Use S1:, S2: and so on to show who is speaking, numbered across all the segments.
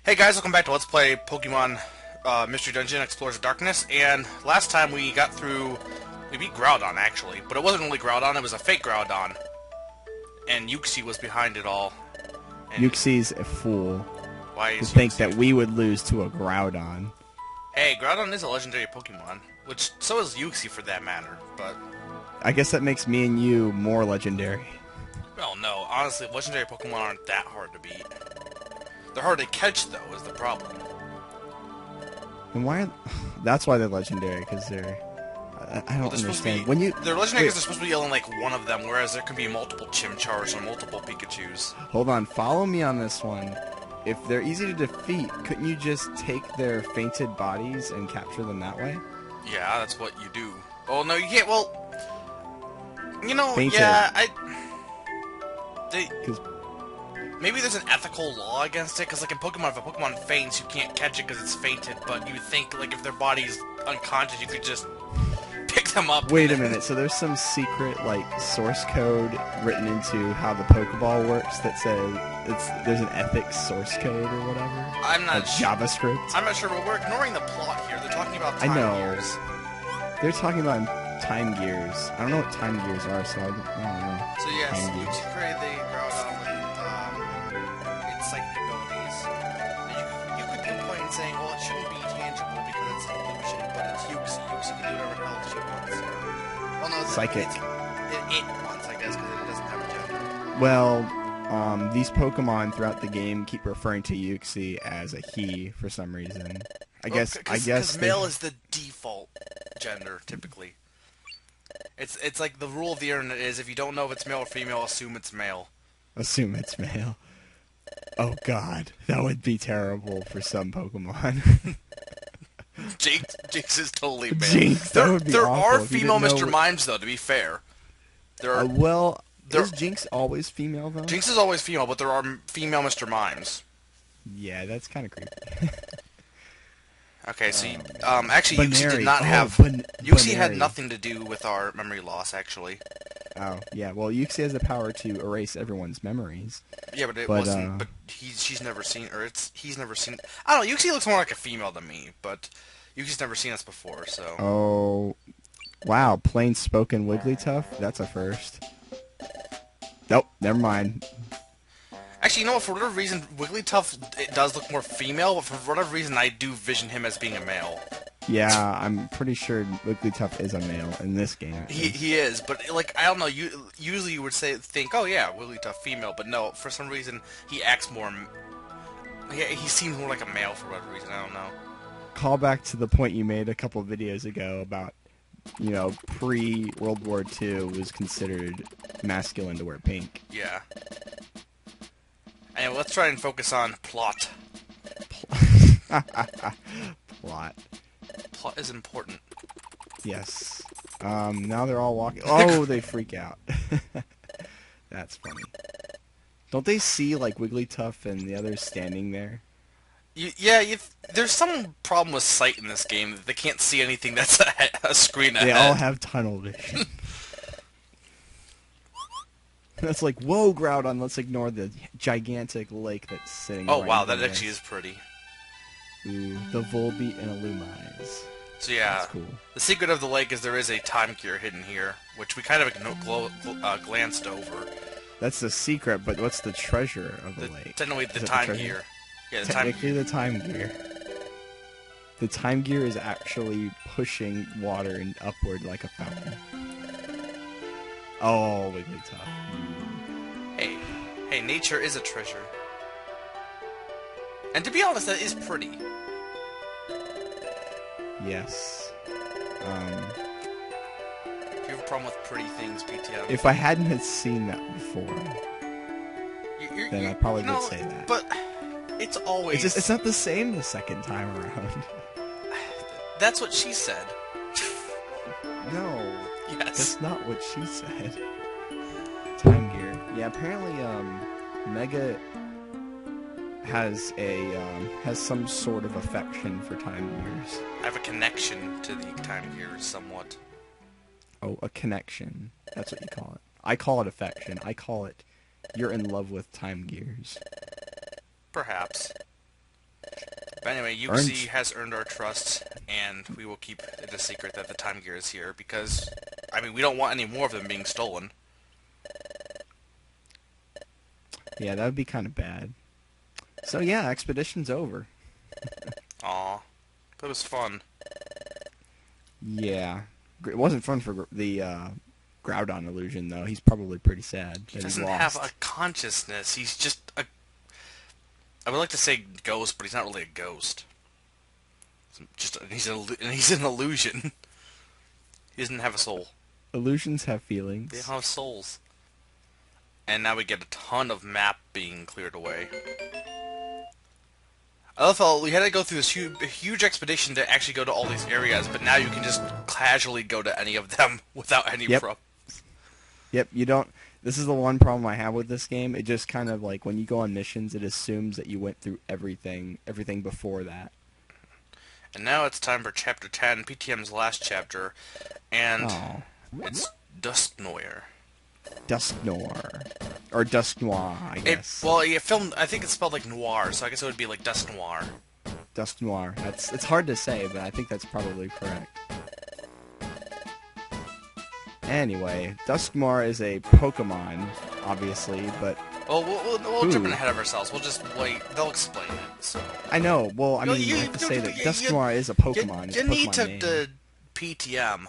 S1: Hey guys, welcome back to Let's Play Pokemon Mystery Dungeon Explorers of Darkness, and last time we beat Groudon actually, but it wasn't really Groudon, it was a fake Groudon, and Uxie was behind it all. And
S2: Uxie's a fool
S1: why
S2: to
S1: is
S2: think
S1: Uxie
S2: that we would lose to a Groudon.
S1: Hey, Groudon is a legendary Pokemon, which so is Uxie for that matter, but...
S2: I guess that makes me and you more legendary.
S1: Well, no, honestly, legendary Pokemon aren't that hard to beat. They're hard to catch, though, is the problem.
S2: And why? That's why they're legendary, because they're... I don't understand.
S1: They're legendary because they're supposed to be yelling like one of them, whereas there can be multiple Chimchars or multiple Pikachus.
S2: Hold on, follow me on this one. If they're easy to defeat, couldn't you just take their fainted bodies and capture them that way?
S1: Yeah, that's what you do. Oh, no, you can't, well... You know,
S2: Fainted.
S1: yeah, maybe there's an ethical law against it, because like in Pokemon, if a Pokemon faints, you can't catch it because it's fainted, but you think, like, if their body's unconscious, you could just pick them up.
S2: Wait a minute, so there's some secret, like, source code written into how the Pokeball works that says there's an ethics source code or whatever?
S1: I'm not
S2: like JavaScript?
S1: I'm not sure, but we're ignoring the plot here. They're talking about time
S2: I know.
S1: gears.
S2: They're talking about time gears. I don't know what time gears are, so I don't know.
S1: So yes,
S2: Time gears.
S1: Uxie created the Groudon with its psychic abilities. And you could complain saying, well, it shouldn't be tangible because it's an illusion, but it's Uxie. Uxie can do whatever the hell she wants. Well, no,
S2: Psychic.
S1: It wants, I guess, because it doesn't have a gender.
S2: Well, these Pokemon throughout the game keep referring to Uxie as a he for some reason. I guess
S1: Because male is the default gender, typically. It's like the rule of the internet is if you don't know if it's male or female, assume it's male.
S2: Assume it's male. Oh god, that would be terrible for some Pokemon.
S1: Jinx is totally male.
S2: Jinx, that would be
S1: there
S2: awful
S1: are
S2: if you
S1: female
S2: didn't
S1: Mr.
S2: know
S1: Mimes, though, to be fair. There are...
S2: Is Jinx always female, though?
S1: Jinx is always female, but there are female Mr. Mimes.
S2: Yeah, that's kind of creepy.
S1: Okay, so actually, Uxie did not have...
S2: Uxie
S1: Uxie had nothing to do with our memory loss, actually.
S2: Oh, yeah. Well, Uxie has the power to erase everyone's memories.
S1: Yeah, but it wasn't... But she's never seen... Or he's never seen... I don't know, Uxie looks more like a female to me, but Uxie's never seen us before, so...
S2: Oh... Wow, plain spoken Wigglytuff? That's a first. Nope, never mind.
S1: Actually, you know what? For whatever reason, Wigglytuff it does look more female, but for whatever reason, I do vision him as being a male.
S2: Yeah, I'm pretty sure Wigglytuff is a male in this game.
S1: He is, but like I don't know. Usually you would think, oh yeah, Wigglytuff female, but no. For some reason, he acts more. He seems more like a male for whatever reason. I don't know.
S2: Call back to the point you made a couple of videos ago about, you know, pre-World War II was considered masculine to wear pink.
S1: Yeah. Anyway, let's try and focus on plot.
S2: Plot.
S1: Plot is important.
S2: Yes. Now they're all walking. Oh, they freak out. That's funny. Don't they see, like, Wigglytuff and the others standing there?
S1: There's some problem with sight in this game. They can't see anything that's a screen ahead.
S2: They all have tunnel vision. That's like, whoa, Groudon, let's ignore the gigantic lake that's sitting
S1: Oh,
S2: right
S1: wow,
S2: in
S1: that
S2: front of
S1: actually
S2: us.
S1: is pretty.
S2: Ooh, the Volbeat and Illumise.
S1: So yeah,
S2: That's cool.
S1: The secret of the lake is there is a time gear hidden here, which we kind of glanced over.
S2: That's the secret, but what's the treasure of the lake?
S1: Technically, the
S2: Is it
S1: time
S2: treasure?
S1: gear. Yeah,
S2: Technically, the time gear. The time gear is actually pushing water upward like a fountain. Oh, Wigglytuff.
S1: Hey, nature is a treasure. And to be honest, that is pretty.
S2: Yes.
S1: If you have a problem with pretty things, BTM.
S2: If I hadn't had seen that before, then I probably would say that.
S1: But it's always...
S2: It's not the same the second time around.
S1: That's what she said.
S2: No.
S1: Yes.
S2: That's not what she said. Time gear. Yeah, apparently, Mega has some sort of affection for time gears.
S1: I have a connection to the time gears, somewhat.
S2: Oh, a connection. That's what you call it. I call it affection. I call it you're in love with time gears.
S1: Perhaps. But anyway, Uxie has earned our trust, and we will keep it a secret that the Time Gear is here, because, I mean, we don't want any more of them being stolen.
S2: Yeah, that would be kind of bad. So yeah, expedition's over.
S1: Aw. That was fun.
S2: Yeah. It wasn't fun for the Groudon illusion, though. He's probably pretty sad
S1: He
S2: that
S1: doesn't
S2: he
S1: have
S2: lost.
S1: a consciousness. He's just a... I would like to say ghost, but he's not really a ghost. He's an illusion. He doesn't have a soul.
S2: Illusions have
S1: They
S2: feelings.
S1: have souls. And now we get a ton of map being cleared away. I love how we had to go through this huge expedition to actually go to all these areas, but now you can just casually go to any of them without any problems.
S2: Yep, you don't... This is the one problem I have with this game. It just kind of, like, when you go on missions, it assumes that you went through everything before that.
S1: And now it's time for Chapter 10, PTM's last chapter, and it's Dusk Noir.
S2: Dusk Noir. Or Dusk Noir, I guess.
S1: I think it's spelled like noir, so I guess it would be like Dusk Noir.
S2: Dusk Noir. It's hard to say, but I think that's probably correct. Anyway, Dusk Noir is a Pokemon, obviously, but...
S1: Well, we'll jump ahead of ourselves. We'll just wait. They'll explain it, so...
S2: I know. Well, I mean, you have to say that Dusk Noir is a Pokemon.
S1: You need to PTM.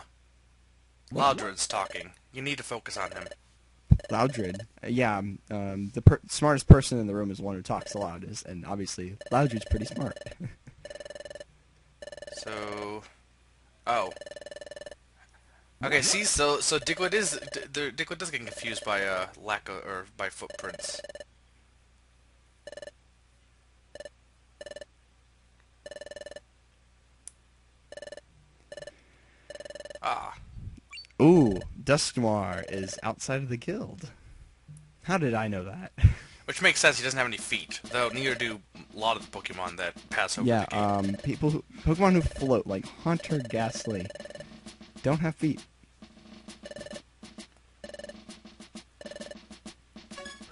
S1: Loudred's talking. You need to focus on him.
S2: Loudred. Yeah, the smartest person in the room is the one who talks the loudest, and obviously, Loudred's pretty smart.
S1: So... Oh. Okay, see, so Diglett Diglett does get confused by by footprints. Ah.
S2: Ooh, Dusk Noir is outside of the guild. How did I know that?
S1: Which makes sense. He doesn't have any feet, though. Neither do a lot of the Pokemon that pass over the gate.
S2: Pokemon who float like Haunter, Ghastly, don't have feet.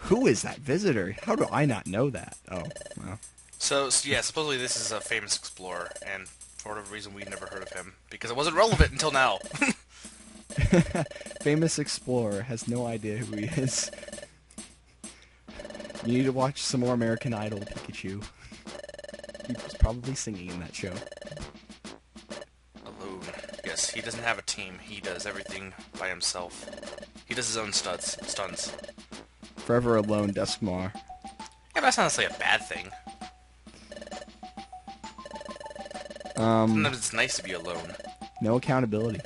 S2: Who is that visitor? How do I not know that? Oh, well.
S1: So yeah, supposedly this is a famous explorer, and for whatever reason we never heard of him because it wasn't relevant until now.
S2: Famous explorer has no idea who he is. You need to watch some more American Idol, Pikachu. He was probably singing in that show.
S1: Alone. Yes, he doesn't have a team. He does everything by himself. He does his own stunts.
S2: Forever alone, Dusk Noir.
S1: Yeah, but that's not necessarily a bad thing. Sometimes it's nice to be alone.
S2: No accountability.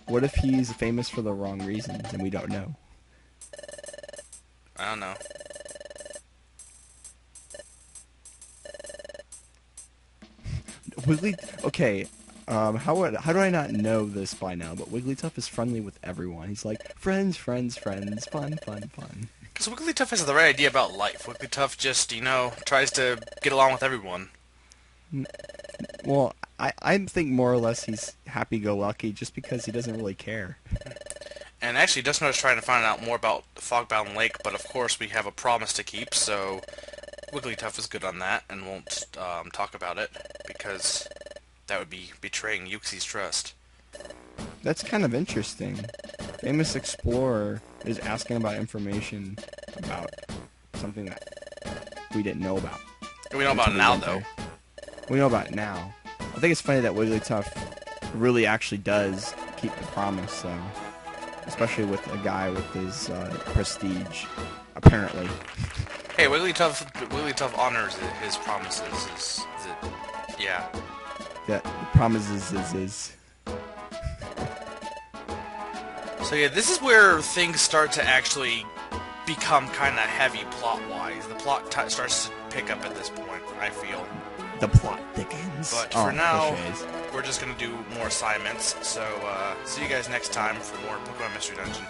S2: What if he's famous for the wrong reasons and we don't know?
S1: I don't know.
S2: Okay, how do I not know this by now? But Wigglytuff is friendly with everyone. He's like, friends, friends, friends, fun, fun, fun.
S1: Because Wigglytuff has the right idea about life. Wigglytuff just, tries to get along with everyone.
S2: Well, I think more or less he's happy-go-lucky just because he doesn't really care.
S1: And actually, Dustin is trying to find out more about Fogbound Lake, but of course we have a promise to keep, so Wigglytuff is good on that and won't talk about it, because that would be betraying Uxie's trust.
S2: That's kind of interesting. Famous explorer is asking about information about something that we didn't know about.
S1: We know about it now, though.
S2: We know about it now. I think it's funny that Wigglytuff really actually does keep the promise, though. Especially with a guy with his prestige, apparently.
S1: Hey, Wigglytuff honors his promises. Yeah.
S2: That promises is.
S1: So yeah, this is where things start to actually become kind of heavy plot-wise. The plot starts to pick up at this point, I feel.
S2: The plot thickens.
S1: But for now,
S2: cliches.
S1: We're just going to do more assignments. So see you guys next time for more Pokemon Mystery Dungeon.